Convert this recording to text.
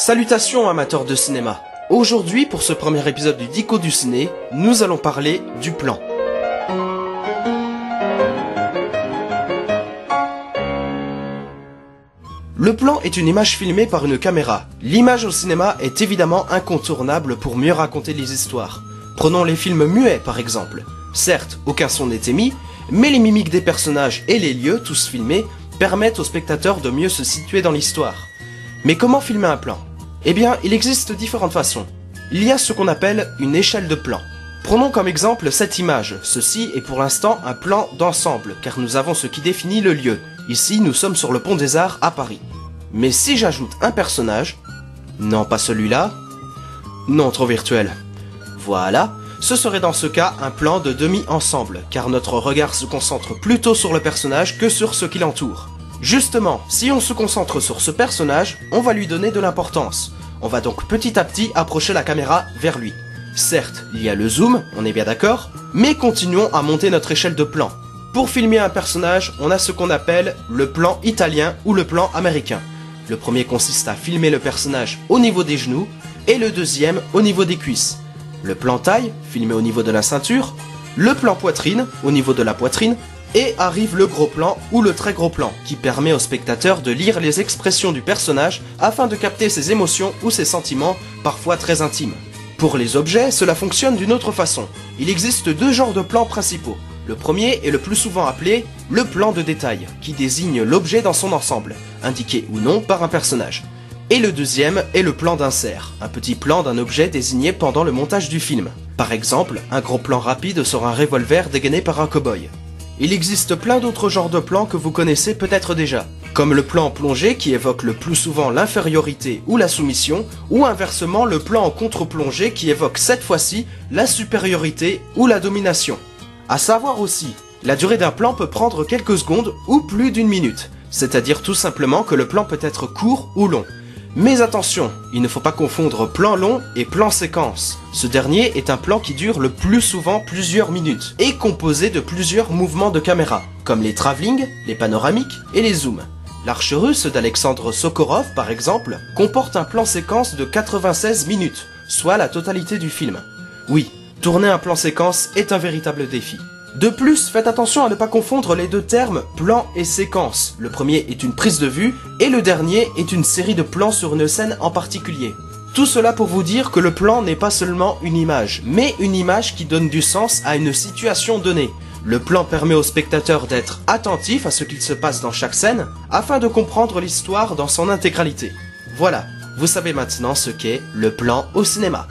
Salutations amateurs de cinéma. Aujourd'hui, pour ce premier épisode du Dico du ciné, nous allons parler du plan. Le plan est une image filmée par une caméra. L'image au cinéma est évidemment incontournable pour mieux raconter les histoires. Prenons les films muets par exemple. Certes, aucun son n'est émis, mais les mimiques des personnages et les lieux, tous filmés, permettent aux spectateurs de mieux se situer dans l'histoire. Mais comment filmer un plan ? Eh bien, il existe différentes façons. Il y a ce qu'on appelle une échelle de plan. Prenons comme exemple cette image. Ceci est pour l'instant un plan d'ensemble, car nous avons ce qui définit le lieu. Ici, nous sommes sur le Pont des Arts à Paris. Mais si j'ajoute un personnage... Non, pas celui-là. Non, trop virtuel. Voilà. Ce serait dans ce cas un plan de demi-ensemble, car notre regard se concentre plutôt sur le personnage que sur ce qui l'entoure. Justement, si on se concentre sur ce personnage, on va lui donner de l'importance. On va donc petit à petit approcher la caméra vers lui. Certes, il y a le zoom, on est bien d'accord, mais continuons à monter notre échelle de plan. Pour filmer un personnage, on a ce qu'on appelle le plan italien ou le plan américain. Le premier consiste à filmer le personnage au niveau des genoux, et le deuxième au niveau des cuisses. Le plan taille, filmé au niveau de la ceinture, le plan poitrine, au niveau de la poitrine, et arrive le gros plan ou le très gros plan, qui permet au spectateur de lire les expressions du personnage afin de capter ses émotions ou ses sentiments, parfois très intimes. Pour les objets, cela fonctionne d'une autre façon. Il existe deux genres de plans principaux. Le premier est le plus souvent appelé le plan de détail, qui désigne l'objet dans son ensemble, indiqué ou non par un personnage. Et le deuxième est le plan d'insert, un petit plan d'un objet désigné pendant le montage du film. Par exemple, un gros plan rapide sur un revolver dégainé par un cow-boy. Il existe plein d'autres genres de plans que vous connaissez peut-être déjà, comme le plan en plongée qui évoque le plus souvent l'infériorité ou la soumission, ou inversement le plan en contre-plongée qui évoque cette fois-ci la supériorité ou la domination. À savoir aussi, la durée d'un plan peut prendre quelques secondes ou plus d'une minute, c'est-à-dire tout simplement que le plan peut être court ou long. Mais attention, il ne faut pas confondre plan long et plan séquence. Ce dernier est un plan qui dure le plus souvent plusieurs minutes et composé de plusieurs mouvements de caméra, comme les travelling, les panoramiques et les zooms. L'Arche russe d'Alexandre Sokorov, par exemple, comporte un plan séquence de 96 minutes, soit la totalité du film. Oui, tourner un plan séquence est un véritable défi. De plus, faites attention à ne pas confondre les deux termes plan et séquence. Le premier est une prise de vue et le dernier est une série de plans sur une scène en particulier. Tout cela pour vous dire que le plan n'est pas seulement une image, mais une image qui donne du sens à une situation donnée. Le plan permet au spectateur d'être attentif à ce qu'il se passe dans chaque scène, afin de comprendre l'histoire dans son intégralité. Voilà, vous savez maintenant ce qu'est le plan au cinéma.